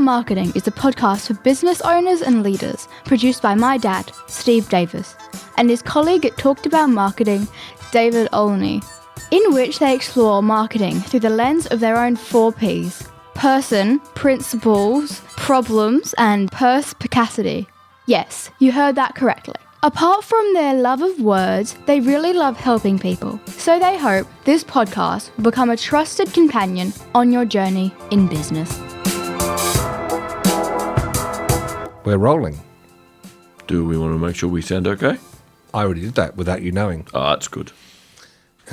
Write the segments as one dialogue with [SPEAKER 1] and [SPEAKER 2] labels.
[SPEAKER 1] Marketing is a podcast for business owners and leaders, produced by my dad, Steve Davis, and his colleague at Talked About Marketing, David Olney, in which they explore marketing through the lens of their own 4 Ps: person, principles, problems, and perspicacity. Yes, you heard that correctly. Apart from their love of words, they really love helping people. So they hope this podcast will become a trusted companion on your journey in business.
[SPEAKER 2] We're rolling.
[SPEAKER 3] Do we want to make sure we sound okay?
[SPEAKER 2] I already did that without you knowing.
[SPEAKER 3] Oh, that's good.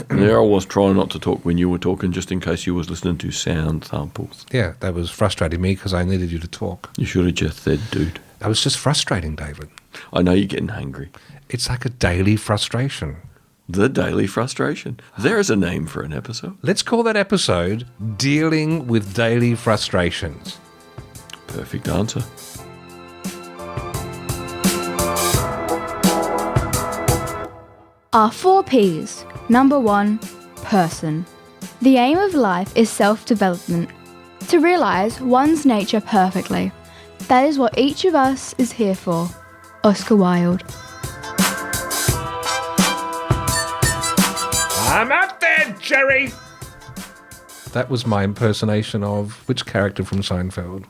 [SPEAKER 3] There I was trying not to talk when you were talking, just in case you was listening to sound samples.
[SPEAKER 2] Yeah, that was frustrating me because I needed you to talk.
[SPEAKER 3] You should have just said, dude.
[SPEAKER 2] That was just frustrating, David.
[SPEAKER 3] I know you're getting hangry.
[SPEAKER 2] It's like a daily frustration.
[SPEAKER 3] The daily frustration. There is a name for an episode.
[SPEAKER 2] Let's call that episode Dealing with Daily Frustrations.
[SPEAKER 3] Perfect answer.
[SPEAKER 1] Our 4 Ps. Number 1, person. The aim of life is self-development, to realise one's nature perfectly. That is what each of us is here for. Oscar Wilde.
[SPEAKER 2] I'm out there, Jerry! That was my impersonation of which character from Seinfeld?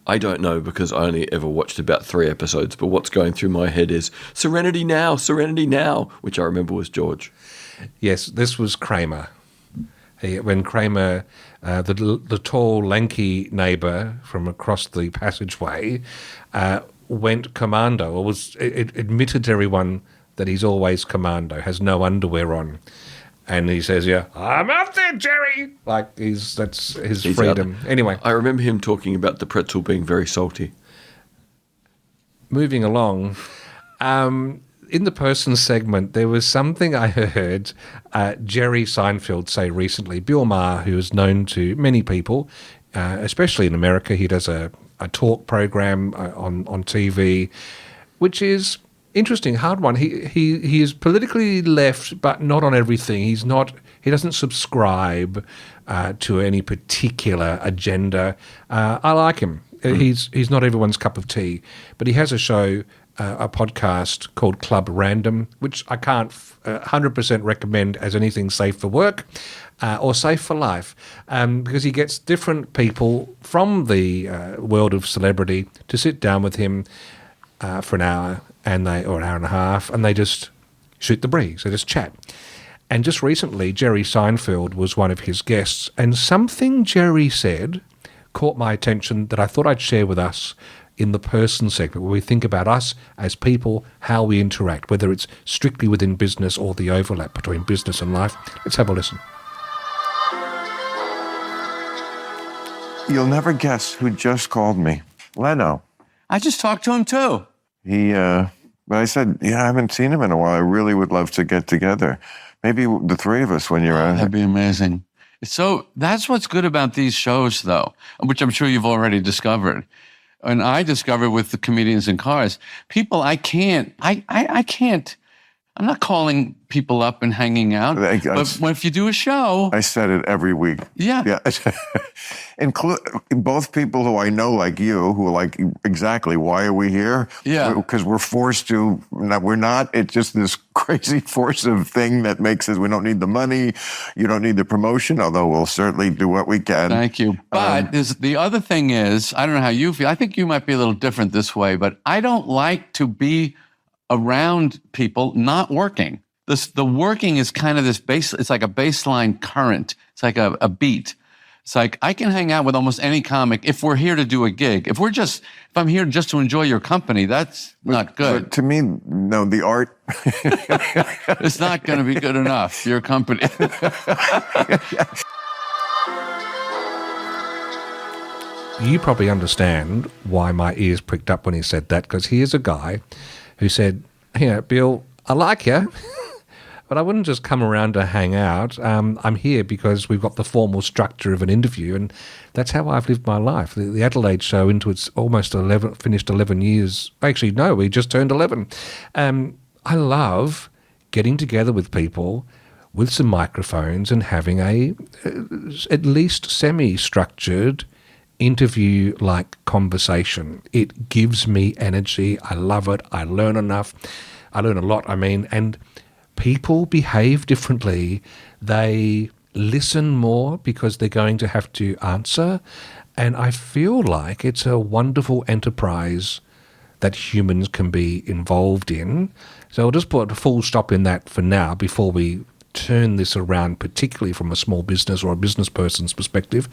[SPEAKER 3] I don't know because I only ever watched about 3 episodes, but what's going through my head is Serenity Now, which I remember was George.
[SPEAKER 2] Yes, this was Kramer. When Kramer, the tall, lanky neighbour from across the passageway, went commando, or admitted to everyone that he's always commando, has no underwear on. And he says, yeah, I'm out there, Jerry! Like, that's his freedom. Anyway.
[SPEAKER 3] I remember him talking about the pretzel being very salty.
[SPEAKER 2] Moving along, in the person segment, there was something I heard Jerry Seinfeld say recently. Bill Maher, who is known to many people, especially in America, he does a talk program on TV, which is interesting, hard one. He is politically left, but not on everything. He doesn't subscribe to any particular agenda. I like him. He's not everyone's cup of tea, but he has a show, a podcast called Club Random, which I can't 100% recommend as anything safe for work or safe for life, because he gets different people from the world of celebrity to sit down with him for an hour or an hour and a half, and they just shoot the breeze. They just chat. And just recently, Jerry Seinfeld was one of his guests, and something Jerry said caught my attention that I thought I'd share with us in the person segment, where we think about us as people, how we interact, whether it's strictly within business or the overlap between business and life. Let's have a listen.
[SPEAKER 4] You'll never guess who just called me. Leno.
[SPEAKER 5] I just talked to him too.
[SPEAKER 4] But I said, I haven't seen him in a while. I really would love to get together. Maybe the 3 of us when you're out.
[SPEAKER 5] That'd be amazing. So that's what's good about these shows, though, which I'm sure you've already discovered. And I discovered with the Comedians in Cars, people I can't, I'm not calling people up and hanging out. But if you do a show.
[SPEAKER 4] I said it every week.
[SPEAKER 5] Yeah.
[SPEAKER 4] Both people who I know, like you, who are like, exactly, why are we here?
[SPEAKER 5] Yeah.
[SPEAKER 4] Because we're forced to, we're not, it's just this crazy force of thing that makes us, we don't need the money, you don't need the promotion, although we'll certainly do what we can.
[SPEAKER 5] Thank you. But the other thing is, I don't know how you feel, I think you might be a little different this way, but I don't like to be around people not working. The working is kind of this it's like a baseline current. It's like a beat. It's like I can hang out with almost any comic if we're here to do a gig. If I'm here just to enjoy your company, that's not good.
[SPEAKER 4] But to me, no, the art.
[SPEAKER 5] It's not going to be good enough, your company.
[SPEAKER 2] You probably understand why my ears pricked up when he said that, because here's a guy who said, Bill, I like you, but I wouldn't just come around to hang out. I'm here because we've got the formal structure of an interview, and that's how I've lived my life. The Adelaide show, into its almost finished 11 years. Actually, no, we just turned 11. I love getting together with people with some microphones and having a at least semi-structured interview-like conversation. It gives me energy. I love it. I learn enough. I learn a lot, and people behave differently. They listen more because they're going to have to answer. And I feel like it's a wonderful enterprise that humans can be involved in. So I'll just put a full stop in that for now before we turn this around, particularly from a small business or a business person's perspective.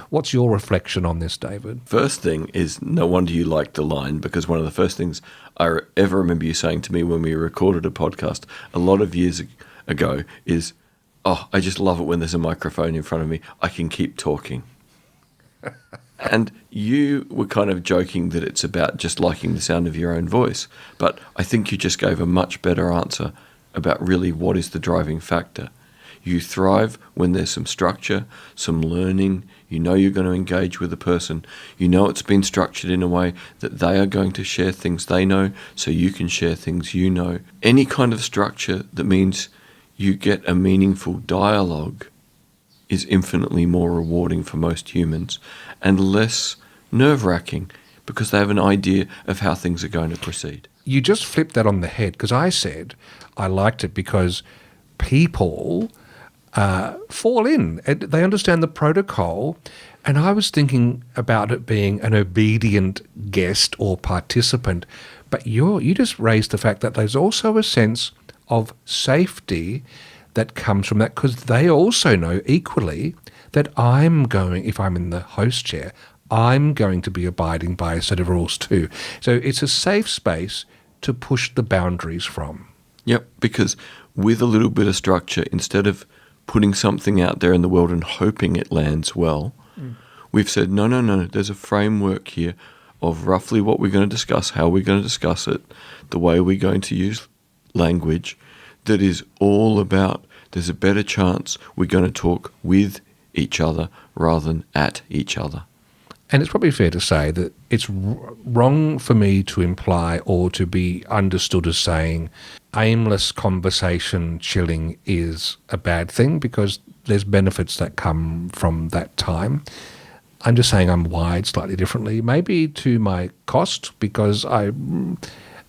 [SPEAKER 2] What's your reflection on this, David?
[SPEAKER 3] First thing is, no wonder you liked the line, because one of the first things I ever remember you saying to me when we recorded a podcast a lot of years ago is, "Oh, I just love it when there's a microphone in front of me. I can keep talking." And you were kind of joking that it's about just liking the sound of your own voice. But I think you just gave a much better answer about really what is the driving factor. You thrive when there's some structure, some learning. You know you're going to engage with a person. You know it's been structured in a way that they are going to share things they know, so you can share things you know. Any kind of structure that means you get a meaningful dialogue is infinitely more rewarding for most humans and less nerve-wracking because they have an idea of how things are going to proceed.
[SPEAKER 2] You just flipped that on the head, because I said I liked it because people fall in. They understand the protocol, and I was thinking about it being an obedient guest or participant. But you just raised the fact that there's also a sense of safety that comes from that, because they also know equally that if I'm in the host chair, I'm going to be abiding by a set of rules too. So it's a safe space to push the boundaries from.
[SPEAKER 3] Yep, because with a little bit of structure, instead of putting something out there in the world and hoping it lands well, we've said, no, there's a framework here of roughly what we're going to discuss, how we're going to discuss it, the way we're going to use language, that is all about there's a better chance we're going to talk with each other rather than at each other.
[SPEAKER 2] And it's probably fair to say that it's wrong for me to imply or to be understood as saying aimless conversation chilling is a bad thing, because there's benefits that come from that time. I'm just saying I'm wired slightly differently, maybe to my cost, because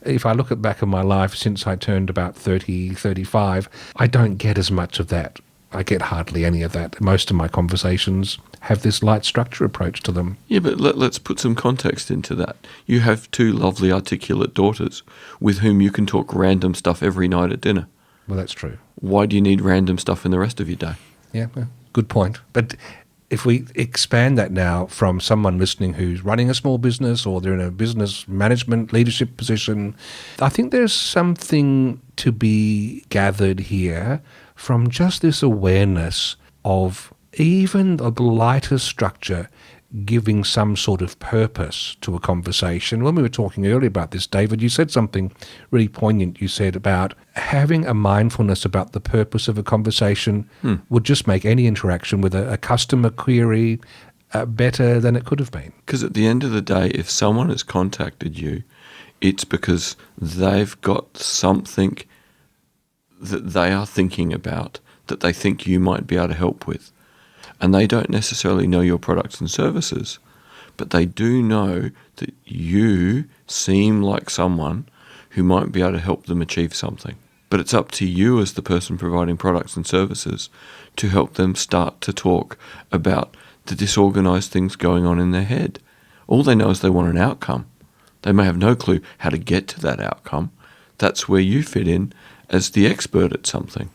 [SPEAKER 2] if I look back at my life since I turned about 30, 35, I don't get as much of that. I get hardly any of that. Most of my conversations have this light structure approach to them.
[SPEAKER 3] Yeah, but let's put some context into that. You have two lovely, articulate daughters with whom you can talk random stuff every night at dinner.
[SPEAKER 2] Well, that's true.
[SPEAKER 3] Why do you need random stuff in the rest of your day?
[SPEAKER 2] Yeah, well, good point. But if we expand that now from someone listening who's running a small business or they're in a business management leadership position, I think there's something to be gathered here from just this awareness of even the lightest structure giving some sort of purpose to a conversation. When we were talking earlier about this, David, you said something really poignant. You said about having a mindfulness about the purpose of a conversation would just make any interaction with a customer query better than it could have been.
[SPEAKER 3] Because at the end of the day, if someone has contacted you, it's because they've got something that they are thinking about that they think you might be able to help with. And they don't necessarily know your products and services, but they do know that you seem like someone who might be able to help them achieve something. But it's up to you as the person providing products and services to help them start to talk about the disorganized things going on in their head. All they know is they want an outcome. They may have no clue how to get to that outcome. That's where you fit in as the expert at something.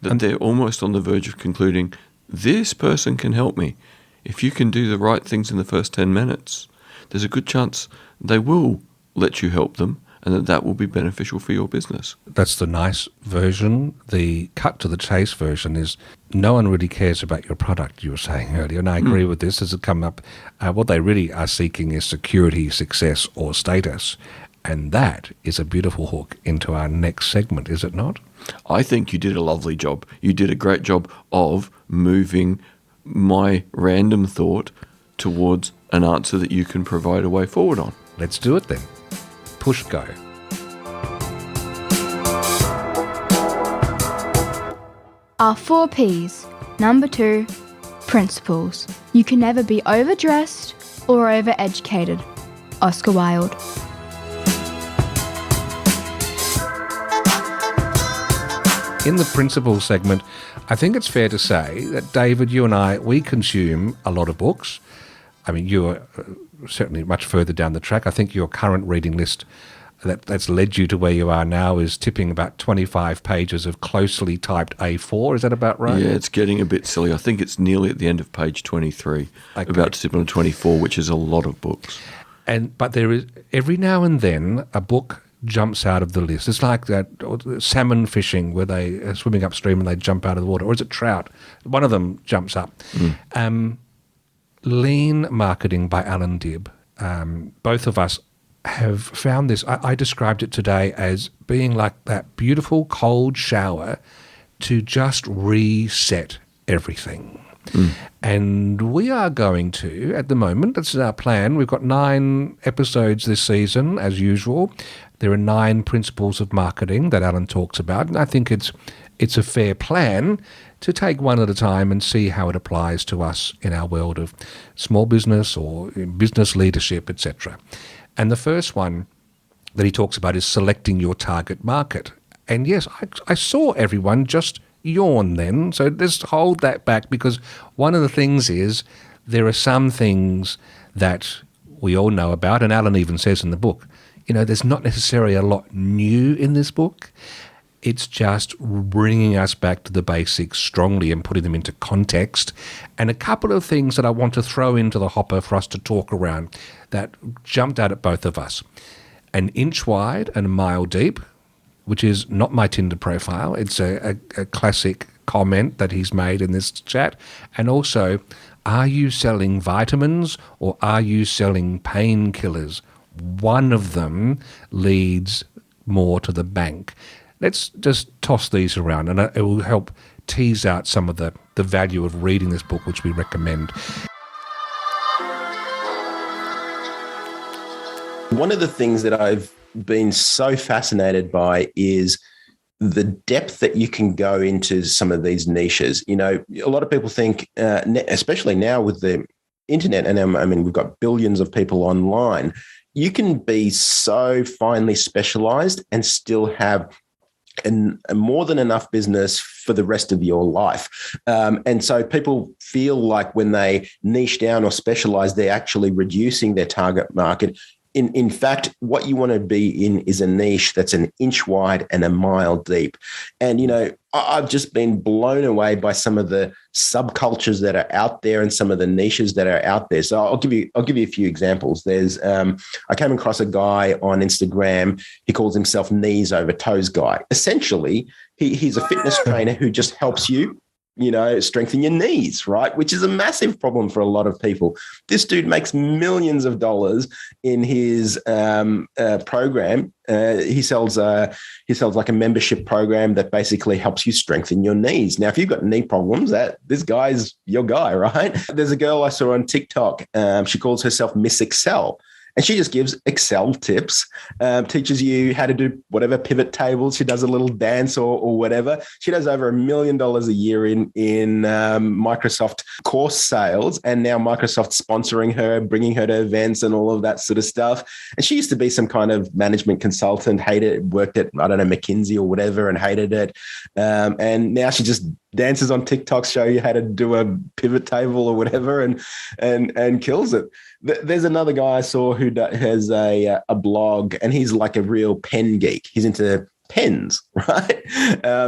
[SPEAKER 3] That they're almost on the verge of concluding, this person can help me. If you can do the right things in the first 10 minutes, there's a good chance they will let you help them and that will be beneficial for your business.
[SPEAKER 2] That's the nice version. The cut to the chase version is no one really cares about your product, you were saying earlier, and I agree with this as it come up. What they really are seeking is security, success, or status. And that is a beautiful hook into our next segment, is it not?
[SPEAKER 3] I think you did a lovely job. You did a great job of moving my random thought towards an answer that you can provide a way forward on.
[SPEAKER 2] Let's do it then. Push go.
[SPEAKER 1] Our 4 Ps. Number 2, Principles. You can never be overdressed or overeducated. Oscar Wilde.
[SPEAKER 2] In the principles segment, I think it's fair to say that, David, you and I, we consume a lot of books. I mean, you're certainly much further down the track. I think your current reading list that's led you to where you are now is tipping about 25 pages of closely typed A4. Is that about right?
[SPEAKER 3] Yeah, it's getting a bit silly. I think it's nearly at the end of page 23, about to tip on 24, which is a lot of books.
[SPEAKER 2] But there is, every now and then, a book jumps out of the list. It's like that salmon fishing where they are swimming upstream and they jump out of the water. Or is it trout? One of them jumps up. Lean Marketing by Allan. Both of us have found this. I described it today as being like that beautiful cold shower to just reset everything. And we are going to, at the moment, that's our plan. We've got 9 episodes this season, as usual. There are 9 principles of marketing that Allan talks about, and I think it's a fair plan to take one at a time and see how it applies to us in our world of small business or business leadership, etc. And the first one that he talks about is selecting your target market. And yes, I saw everyone just yawn then, so just hold that back, because one of the things is there are some things that we all know about, and Allan even says in the book, there's not necessarily a lot new in this book. It's just bringing us back to the basics strongly and putting them into context. And a couple of things that I want to throw into the hopper for us to talk around that jumped out at both of us. An inch wide and a mile deep, which is not my Tinder profile. It's a classic comment that he's made in this chat. And also, are you selling vitamins or are you selling painkillers? One of them leads more to the bank. Let's just toss these around, and it will help tease out some of the value of reading this book, which we recommend.
[SPEAKER 6] One of the things that I've been so fascinated by is the depth that you can go into some of these niches. A lot of people think, especially now with the internet, and I mean, we've got billions of people online, you can be so finely specialized and still have a more than enough business for the rest of your life. And so people feel like when they niche down or specialize, they're actually reducing their target market. In fact, what you want to be in is a niche that's an inch wide and a mile deep. And, I've just been blown away by some of the subcultures that are out there and some of the niches that are out there. So I'll give you a few examples. There's I came across a guy on Instagram. He calls himself Knees Over Toes Guy. Essentially, he's a fitness trainer who just helps you, strengthen your knees, right? Which is a massive problem for a lot of people. This dude makes millions of dollars in his program. He sells like a membership program that basically helps you strengthen your knees. Now, if you've got knee problems, this guy's your guy, right? There's a girl I saw on TikTok. She calls herself Miss Excel. And she just gives Excel tips, teaches you how to do whatever pivot tables. She does a little dance or whatever. She does over $1 million a year in Microsoft course sales. And now Microsoft's sponsoring her, bringing her to events and all of that sort of stuff. And she used to be some kind of management consultant, worked at, McKinsey or whatever, and hated it. And now she just dances on TikTok, show you how to do a pivot table or whatever, and kills it. There's another guy I saw who has a blog, and he's like a real pen geek. He's into pens, right?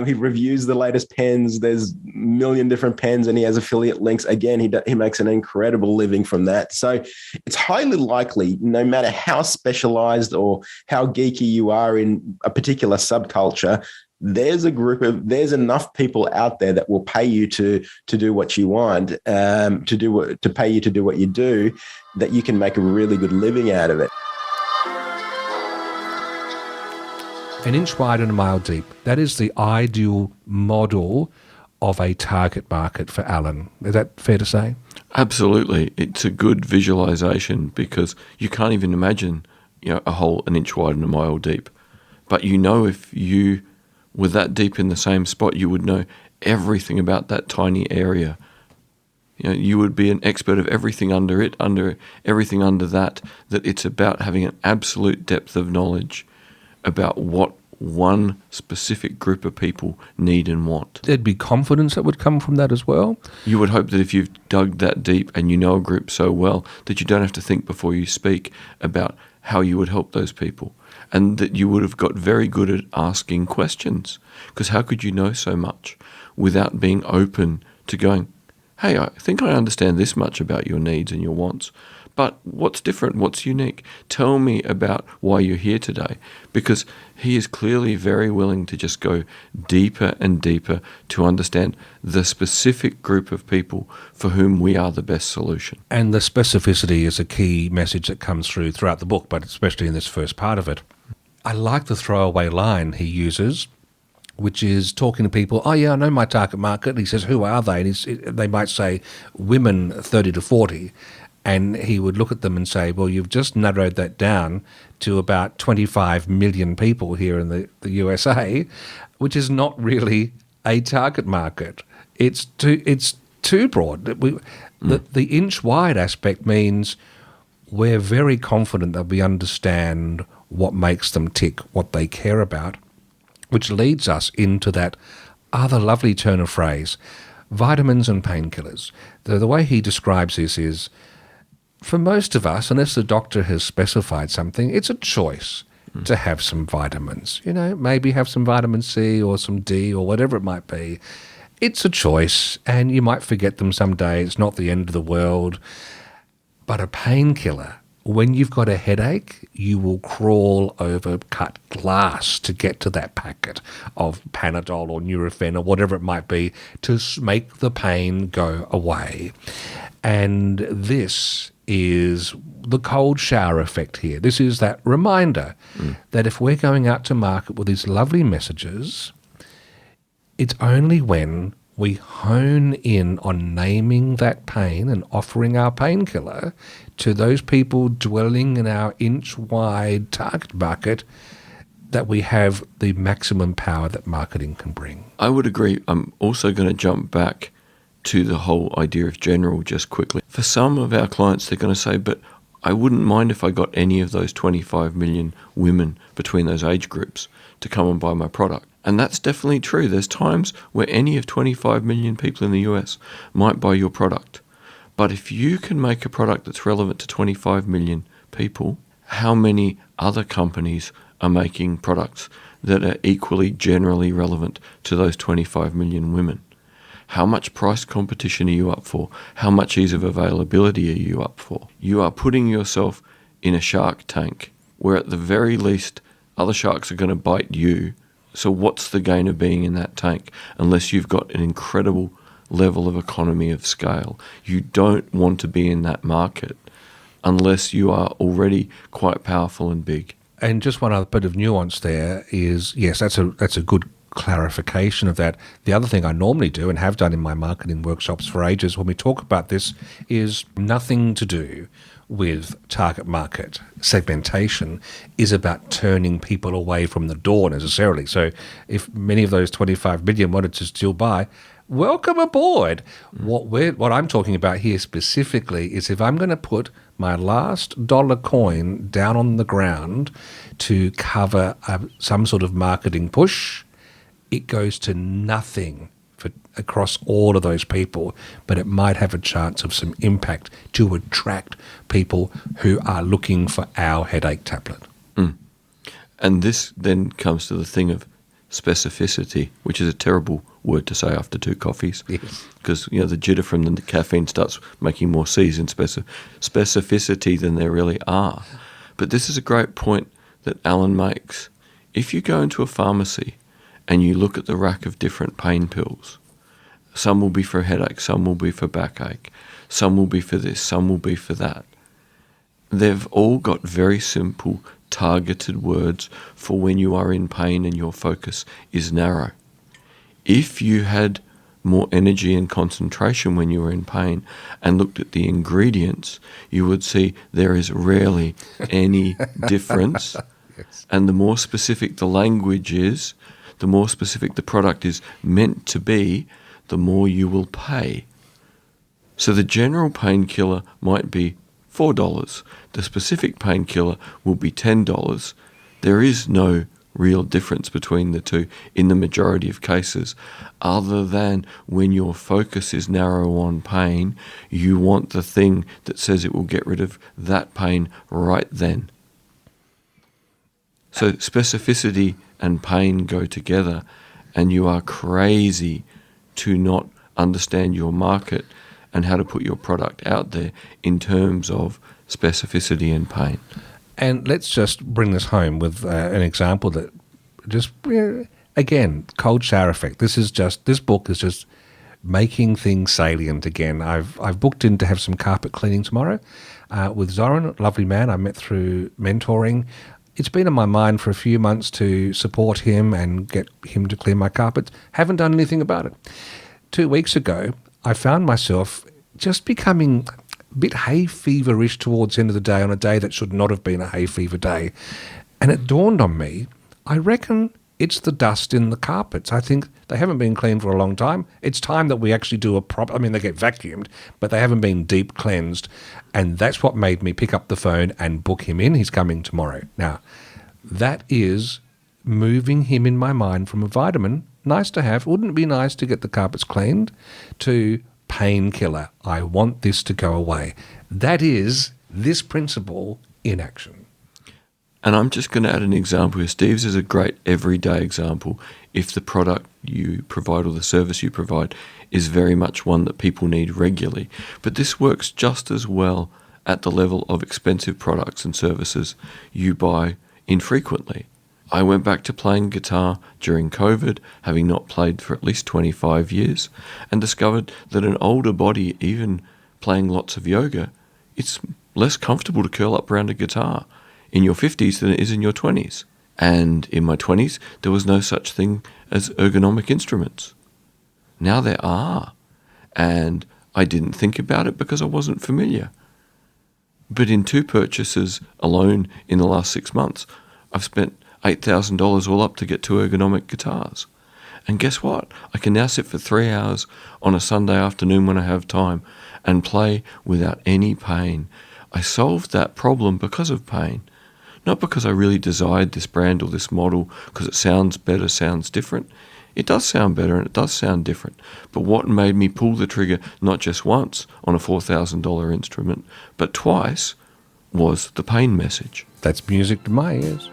[SPEAKER 6] He reviews the latest pens. There's a million different pens, and he has affiliate links. Again, he makes an incredible living from that. So it's highly likely, no matter how specialized or how geeky you are in a particular subculture, there's enough people out there that will pay you to do what you want, to pay you to do what you do, that you can make a really good living out of it.
[SPEAKER 2] An inch wide and a mile deep. That is the ideal model of a target market for Allan. Is that fair to say?
[SPEAKER 3] Absolutely. It's a good visualization because you can't even imagine, a hole an inch wide and a mile deep. But if you were that deep in the same spot, you would know everything about that tiny area. You would be an expert of everything under it, under everything under that it's about having an absolute depth of knowledge about what one specific group of people need and want.
[SPEAKER 2] There'd be confidence that would come from that as well.
[SPEAKER 3] You would hope that if you've dug that deep and you know a group so well that you don't have to think before you speak about how you would help those people, and that you would have got very good at asking questions, because how could you know so much without being open to going, hey, I think I understand this much about your needs and your wants, but what's different? What's unique? Tell me about why you're here today. Because he is clearly very willing to just go deeper and deeper to understand the specific group of people for whom we are the best solution.
[SPEAKER 2] And the specificity is a key message that comes through throughout the book, but especially in this first part of it. I like the throwaway line he uses, which is talking to people, oh yeah, I know my target market. And he says, who are they? And they might say women 30 to 40. And he would look at them and say, well, you've just narrowed that down to about 25 million people here in the USA, which is not really a target market. It's too broad. The inch-wide aspect means we're very confident that we understand what makes them tick, what they care about, which leads us into that other lovely turn of phrase, vitamins and painkillers. The way he describes this is, for most of us, unless the doctor has specified something, it's a choice to have some vitamins. Maybe have some vitamin C or some D or whatever it might be. It's a choice, and you might forget them someday. It's not the end of the world. But a painkiller, when you've got a headache, you will crawl over cut glass to get to that packet of Panadol or Nurofen or whatever it might be to make the pain go away. And this is the cold shower effect here. This is that reminder that if we're going out to market with these lovely messages, it's only when we hone in on naming that pain and offering our painkiller to those people dwelling in our inch-wide target market that we have the maximum power that marketing can bring.
[SPEAKER 3] I would agree. I'm also going to jump back to the whole idea of general just quickly. For some of our clients, they're going to say, but I wouldn't mind if I got any of those 25 million women between those age groups to come and buy my product. And that's definitely true. There's times where any of 25 million people in the US might buy your product. But if you can make a product that's relevant to 25 million people, how many other companies are making products that are equally generally relevant to those 25 million women? How much price competition are you up for? How much ease of availability are you up for? You are putting yourself in a shark tank where at the very least other sharks are going to bite you. So what's the gain of being in that tank unless you've got an incredible level of economy of scale? You don't want to be in that market unless you are already quite powerful and big.
[SPEAKER 2] And just one other bit of nuance there is, yes, that's a good clarification of that. The other thing I normally do and have done in my marketing workshops for ages when we talk about this is nothing to do with target market segmentation is about turning people away from the door necessarily. So if many of those 25 million wanted to still buy, welcome aboard. What I'm talking about here specifically is if I'm going to put my last dollar coin down on the ground to cover some sort of marketing push, it goes to nothing across all of those people, but it might have a chance of some impact to attract people who are looking for our headache tablet.
[SPEAKER 3] And this then comes to the thing of specificity, which is a terrible word to say after 2 coffees.
[SPEAKER 2] Yes.
[SPEAKER 3] Because the jitter from the caffeine starts making more C's in specificity than there really are. But this is a great point that Allan makes. If you go into a pharmacy and you look at the rack of different pain pills, some will be for headache, some will be for backache, some will be for this, some will be for that. They've all got very simple, targeted words for when you are in pain and your focus is narrow. If you had more energy and concentration when you were in pain and looked at the ingredients, you would see there is rarely any difference.
[SPEAKER 2] Yes.
[SPEAKER 3] And the more specific the language is, the more specific the product is meant to be, the more you will pay. So the general painkiller might be $4. The specific painkiller will be $10. There is no real difference between the two in the majority of cases, other than when your focus is narrow on pain, you want the thing that says it will get rid of that pain right then. So specificity and pain go together, and you are crazy to not understand your market and how to put your product out there in terms of specificity and pain.
[SPEAKER 2] And let's just bring this home with an example that just, again, cold shower effect. This book is just making things salient again. I've booked in to have some carpet cleaning tomorrow with Zoran, a lovely man I met through mentoring. It's been in my mind for a few months to support him and get him to clean my carpets. Haven't done anything about it. 2 weeks ago, I found myself just becoming a bit hay feverish towards the end of the day on a day that should not have been a hay fever day. And it dawned on me, I reckon it's the dust in the carpets. I think they haven't been cleaned for a long time. It's time that we actually do they get vacuumed, but they haven't been deep cleansed. And that's what made me pick up the phone and book him in. He's coming tomorrow. Now, that is moving him in my mind from a vitamin, nice to have, wouldn't it be nice to get the carpets cleaned, to painkiller. I want this to go away. That is this principle in action.
[SPEAKER 3] And I'm just going to add an example here. Steve's is a great everyday example. If the product you provide or the service you provide is very much one that people need regularly. But this works just as well at the level of expensive products and services you buy infrequently. I went back to playing guitar during COVID, having not played for at least 25 years, and discovered that an older body, even playing lots of yoga, it's less comfortable to curl up around a guitar in your 50s than it is in your 20s. And in my 20s, there was no such thing as ergonomic instruments. Now there are. And I didn't think about it because I wasn't familiar. But in 2 purchases alone in the last 6 months, I've spent $8,000 all up to get 2 ergonomic guitars. And guess what? I can now sit for 3 hours on a Sunday afternoon when I have time and play without any pain. I solved that problem because of pain. Not because I really desired this brand or this model because it sounds better, sounds different. It does sound better and it does sound different. But what made me pull the trigger not just once on a $4,000 instrument, but twice, was the pain message.
[SPEAKER 2] That's music to my ears.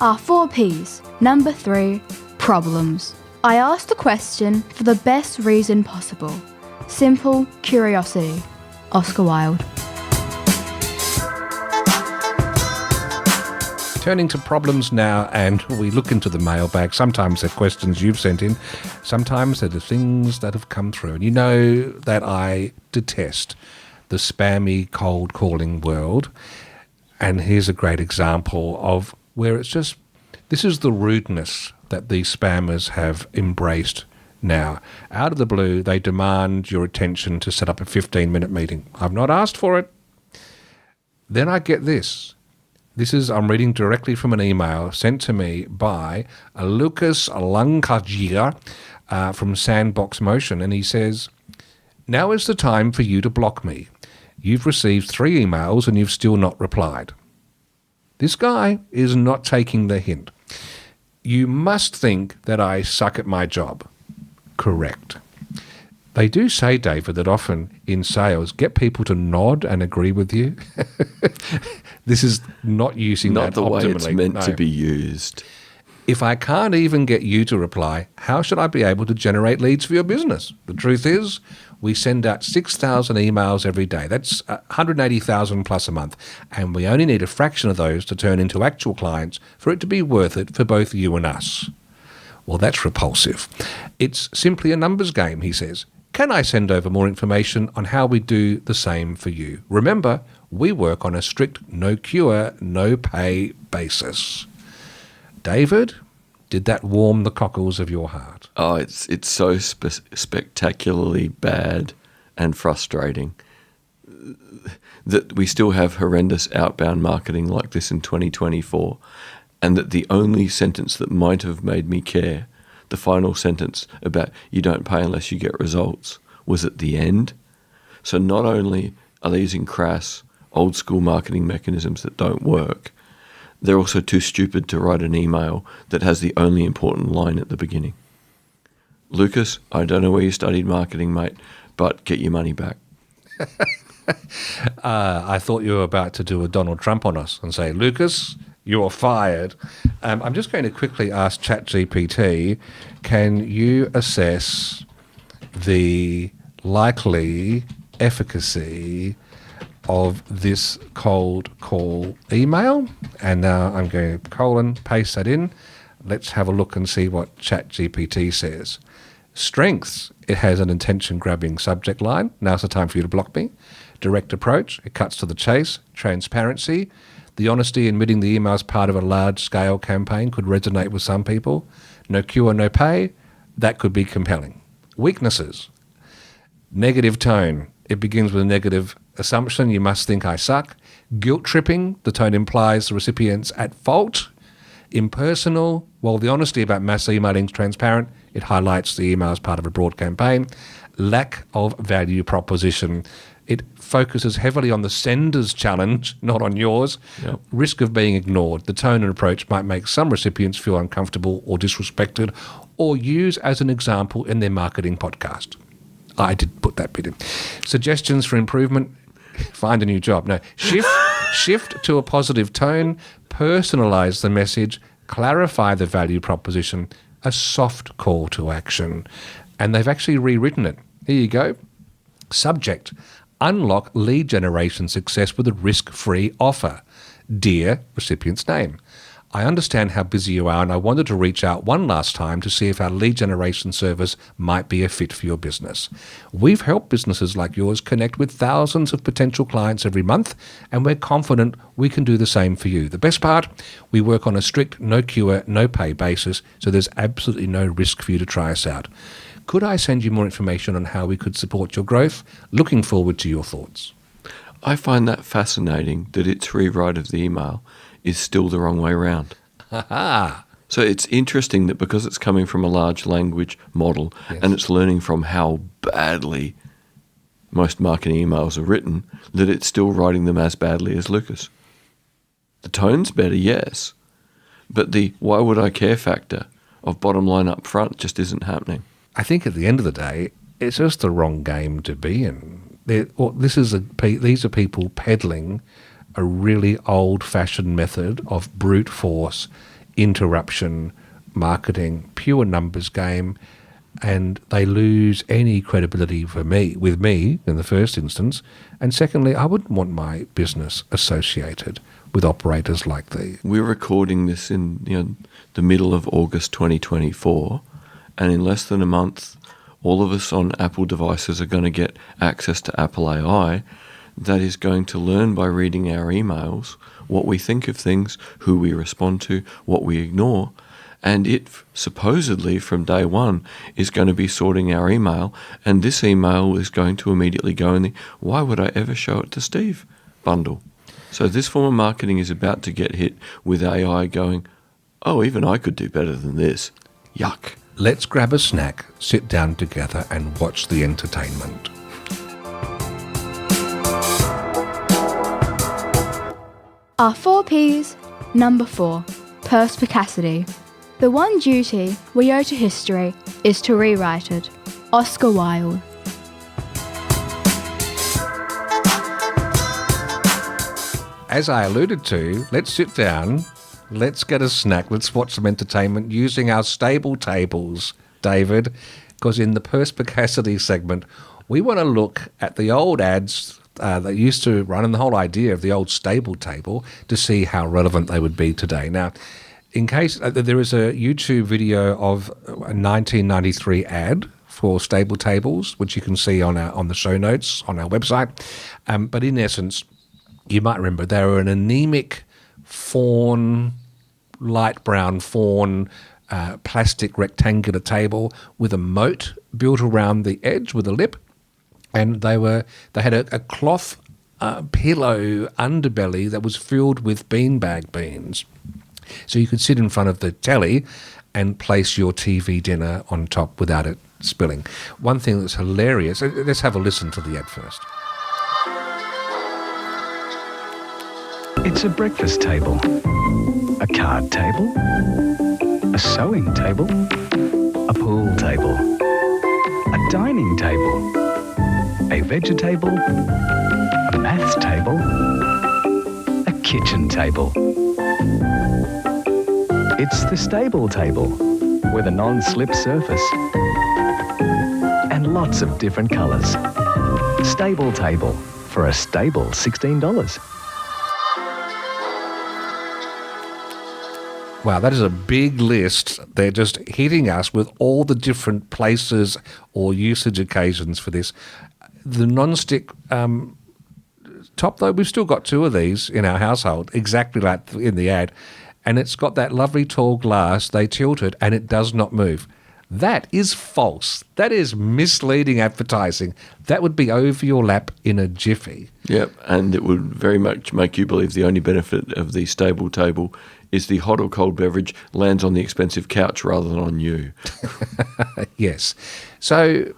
[SPEAKER 1] Our 4 Ps. Number 3, problems. I asked the question for the best reason possible. Simple curiosity. Oscar Wilde.
[SPEAKER 2] Turning to problems now, and we look into the mailbag. Sometimes they're questions you've sent in. Sometimes they're the things that have come through. And you know that I detest the spammy cold calling world. And here's a great example of where it's just, this is the rudeness that these spammers have embraced now. Out of the blue, they demand your attention to set up a 15-minute meeting. I've not asked for it. Then I get this. I'm reading directly from an email sent to me by Lucas Lankajiga from Sandbox Motion, and he says, "Now is the time for you to block me. You've received 3 emails and you've still not replied." This guy is not taking the hint. You must think that I suck at my job. Correct. They do say, David, that often in sales, get people to nod and agree with you. This is not using
[SPEAKER 3] not
[SPEAKER 2] that
[SPEAKER 3] the way
[SPEAKER 2] optimally.
[SPEAKER 3] it's meant
[SPEAKER 2] No.
[SPEAKER 3] to be used.
[SPEAKER 2] If I can't even get you to reply, how should I be able to generate leads for your business? The truth is, we send out 6,000 emails every day. That's 180,000 plus a month. And we only need a fraction of those to turn into actual clients for it to be worth it for both you and us. Well, that's repulsive. It's simply a numbers game, he says. Can I send over more information on how we do the same for you? Remember, we work on a strict no cure, no pay basis. David, did that warm the cockles of your heart?
[SPEAKER 3] Oh, it's so spectacularly bad and frustrating that we still have horrendous outbound marketing like this in 2024, and that the only sentence that might have made me care the final sentence about you don't pay unless you get results was at the end. So not only are they using crass, old school marketing mechanisms that don't work, they're also too stupid to write an email that has the only important line at the beginning. Lucas, I don't know where you studied marketing, mate, but get your money back.
[SPEAKER 2] I thought you were about to do a Donald Trump on us and say, Lucas, you're fired. I'm just going to quickly ask ChatGPT, can you assess the likely efficacy of this cold call email? And now I'm going to paste that in. Let's have a look and see what ChatGPT says. Strengths, it has an attention-grabbing subject line. Now's the time for you to block me. Direct approach, it cuts to the chase. Transparency, the honesty in admitting the email is part of a large-scale campaign could resonate with some people. No cure, no pay, that could be compelling. Weaknesses, negative tone, it begins with a negative assumption, you must think I suck. Guilt tripping, the tone implies the recipient's at fault. Impersonal, while the honesty about mass emailing is transparent, it highlights the email as part of a broad campaign. Lack of value proposition. It focuses heavily on the sender's challenge, not on yours.
[SPEAKER 3] Yep.
[SPEAKER 2] Risk of being ignored. The tone and approach might make some recipients feel uncomfortable or disrespected, or use as an example in their marketing podcast. I did put that bit in. Suggestions for improvement, find a new job. No, shift to a positive tone, personalize the message, clarify the value proposition, a soft call to action. And they've actually rewritten it. Here you go. Subject, unlock lead generation success with a risk-free offer. Dear recipient's name, I understand how busy you are and I wanted to reach out one last time to see if our lead generation service might be a fit for your business. We've helped businesses like yours connect with thousands of potential clients every month, and we're confident we can do the same for you. The best part, we work on a strict no cure, no pay basis, so there's absolutely no risk for you to try us out. Could I send you more information on how we could support your growth? Looking forward to your thoughts.
[SPEAKER 3] I find that fascinating that its rewrite of the email is still the wrong way around. So it's interesting that because it's coming from a large language model, yes, and it's learning from how badly most marketing emails are written, that it's still writing them as badly as Lucas. The tone's better, yes, but the why would I care factor of bottom line up front just isn't happening.
[SPEAKER 2] I think at the end of the day, it's just the wrong game to be in. These are people peddling a really old-fashioned method of brute force, interruption, marketing, pure numbers game, and they lose any credibility with me in the first instance. And secondly, I wouldn't want my business associated with operators like these.
[SPEAKER 3] We're recording this in the middle of August 2024, and in less than a month, all of us on Apple devices are going to get access to Apple AI that is going to learn by reading our emails what we think of things, who we respond to, what we ignore, and it supposedly from day one is going to be sorting our email, and this email is going to immediately go in the why would I ever show it to Steve bundle. So this form of marketing is about to get hit with AI going, oh, even I could do better than this. Yuck.
[SPEAKER 2] Let's grab a snack, sit down together and watch the entertainment.
[SPEAKER 1] Our 4 Ps. Number 4. Perspicacity. The one duty we owe to history is to rewrite it. Oscar Wilde.
[SPEAKER 2] As I alluded to, let's sit down, let's get a snack, let's watch some entertainment using our stable tables, David, because in the Perspicacity segment, we want to look at the old ads that used to run, and the whole idea of the old stable table to see how relevant they would be today. Now, in case there is a YouTube video of a 1993 ad for stable tables, which you can see on the show notes on our website. But in essence, you might remember they were an anemic fawn, light brown fawn, plastic rectangular table with a moat built around the edge with a lip. And they had a cloth pillow underbelly that was filled with beanbag beans. So you could sit in front of the telly and place your TV dinner on top without it spilling. One thing that's hilarious, let's have a listen to the ad first.
[SPEAKER 7] It's a breakfast table, a card table, a sewing table, a pool table, a dining table, a vegetable, a maths table, a kitchen table. It's the stable table with a non-slip surface and lots of different colours. Stable table for a stable $16.
[SPEAKER 2] Wow, that is a big list. They're just hitting us with all the different places or usage occasions for this. The non-stick top, though, we've still got 2 of these in our household, exactly like in the ad, and it's got that lovely tall glass. They tilt it and it does not move. That is false. That is misleading advertising. That would be over your lap in a jiffy.
[SPEAKER 3] Yep, and it would very much make you believe the only benefit of the stable table is the hot or cold beverage lands on the expensive couch rather than on you.
[SPEAKER 2] Yes. So,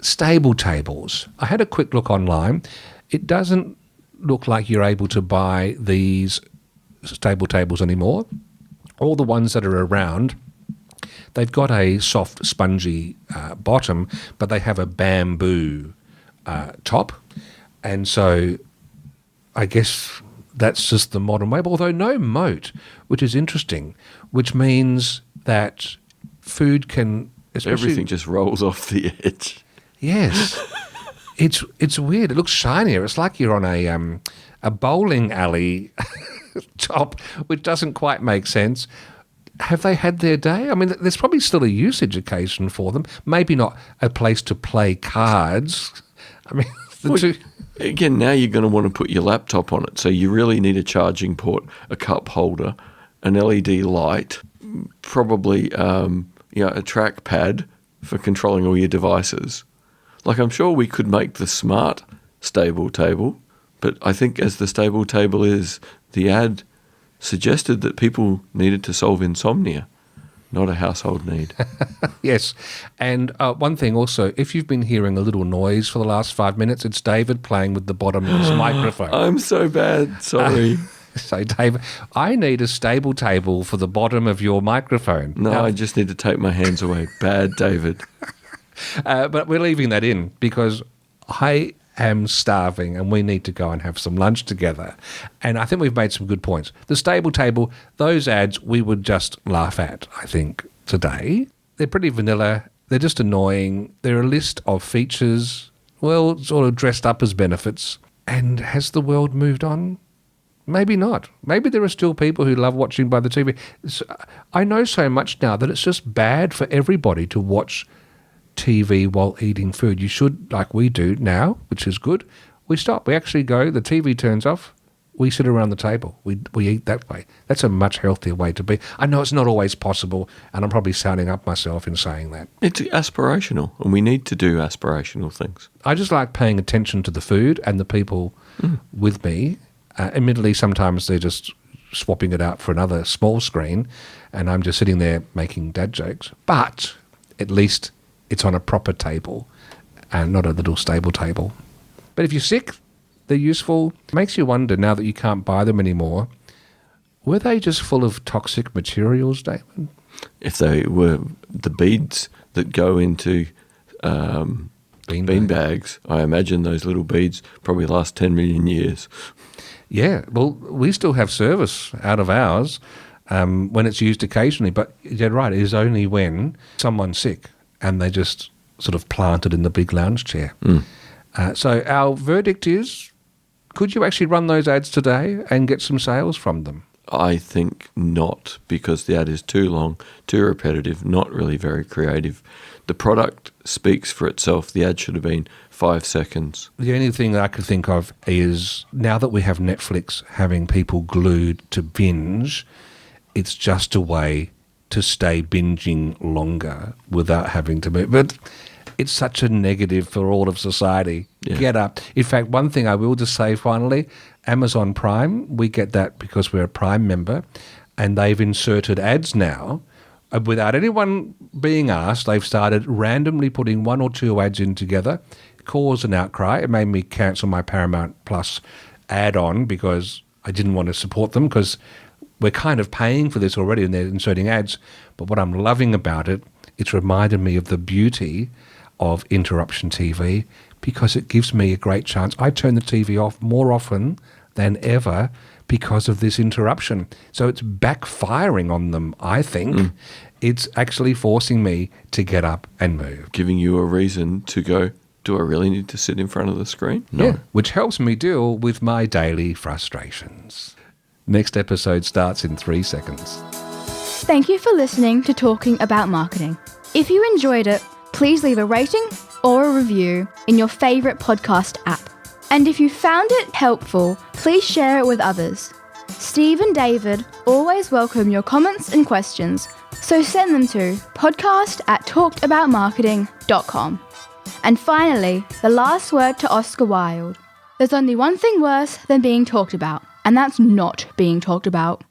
[SPEAKER 2] stable tables. I had a quick look online. It doesn't look like you're able to buy these stable tables anymore. All the ones that are around, they've got a soft, spongy bottom, but they have a bamboo top. And so I guess that's just the modern way, although no moat, which is interesting, which means that food can...
[SPEAKER 3] Everything just rolls off the edge.
[SPEAKER 2] Yes. It's weird. It looks shinier. It's like you're on a bowling alley top, which doesn't quite make sense. Have they had their day? I mean, there's probably still a usage occasion for them. Maybe not a place to play cards. I mean,
[SPEAKER 3] Again, now you're going to want to put your laptop on it, so you really need a charging port, a cup holder, an LED light, probably a trackpad for controlling all your devices. Like, I'm sure we could make the smart stable table, but I think as the stable table is, the ad suggested that people needed to solve insomnia, not a household need.
[SPEAKER 2] Yes. And one thing also, if you've been hearing a little noise for the last 5 minutes, it's David playing with the bottom of his microphone.
[SPEAKER 3] I'm so bad. Sorry.
[SPEAKER 2] So, David, I need a stable table for the bottom of your microphone.
[SPEAKER 3] No, I just need to take my hands away. Bad, David.
[SPEAKER 2] But we're leaving that in because I am starving and we need to go and have some lunch together. And I think we've made some good points. The stable table, those ads we would just laugh at, I think, today. They're pretty vanilla. They're just annoying. They're a list of features, well, sort of dressed up as benefits. And has the world moved on? Maybe not. Maybe there are still people who love watching by the TV. I know so much now that it's just bad for everybody to watch TV while eating food. You should, like we do now, which is good, we stop. We actually go, the TV turns off, we sit around the table. We eat that way. That's a much healthier way to be. I know it's not always possible, and I'm probably sounding up myself in saying that.
[SPEAKER 3] It's aspirational, and we need to do aspirational things.
[SPEAKER 2] I just like paying attention to the food and the people with me. Admittedly, sometimes they're just swapping it out for another small screen, and I'm just sitting there making dad jokes. But at least it's on a proper table and not a little stable table. But if you're sick, they're useful. It makes you wonder, now that you can't buy them anymore, were they just full of toxic materials, David?
[SPEAKER 3] If they were the beads that go into bean bags, I imagine those little beads probably last 10 million years.
[SPEAKER 2] Yeah, well, we still have service out of ours when it's used occasionally, but you're right, it is only when someone's sick and they just sort of plant it in the big lounge chair. So our verdict is, could you actually run those ads today and get some sales from them?
[SPEAKER 3] I think not, because the ad is too long, too repetitive, not really very creative. The product speaks for itself. The ad should have been 5 seconds.
[SPEAKER 2] The only thing that I could think of is, now that we have Netflix having people glued to binge, it's just a way to stay binging longer without having to move. But it's such a negative for all of society. Yeah. Get up. In fact, one thing I will just say finally, Amazon Prime, we get that because we're a Prime member, and they've inserted ads now. Without anyone being asked, they've started randomly putting 1 or 2 ads in together, caused an outcry. It made me cancel my Paramount Plus add-on because I didn't want to support them, because we're kind of paying for this already and they're inserting ads. But what I'm loving about it, it's reminded me of the beauty of interruption TV, because it gives me a great chance. I turn the TV off more often than ever because of this interruption. So it's backfiring on them, I think. It's actually forcing me to get up and move.
[SPEAKER 3] Giving you a reason to go, do I really need to sit in front of the screen? No.
[SPEAKER 2] Yeah, which helps me deal with my daily frustrations. Next episode starts in 3 seconds.
[SPEAKER 1] Thank you for listening to Talking About Marketing. If you enjoyed it, please leave a rating or a review in your favourite podcast app. And if you found it helpful, please share it with others. Steve and David always welcome your comments and questions, so send them to podcast@talkedaboutmarketing.com. And finally, the last word to Oscar Wilde. There's only one thing worse than being talked about, and that's not being talked about.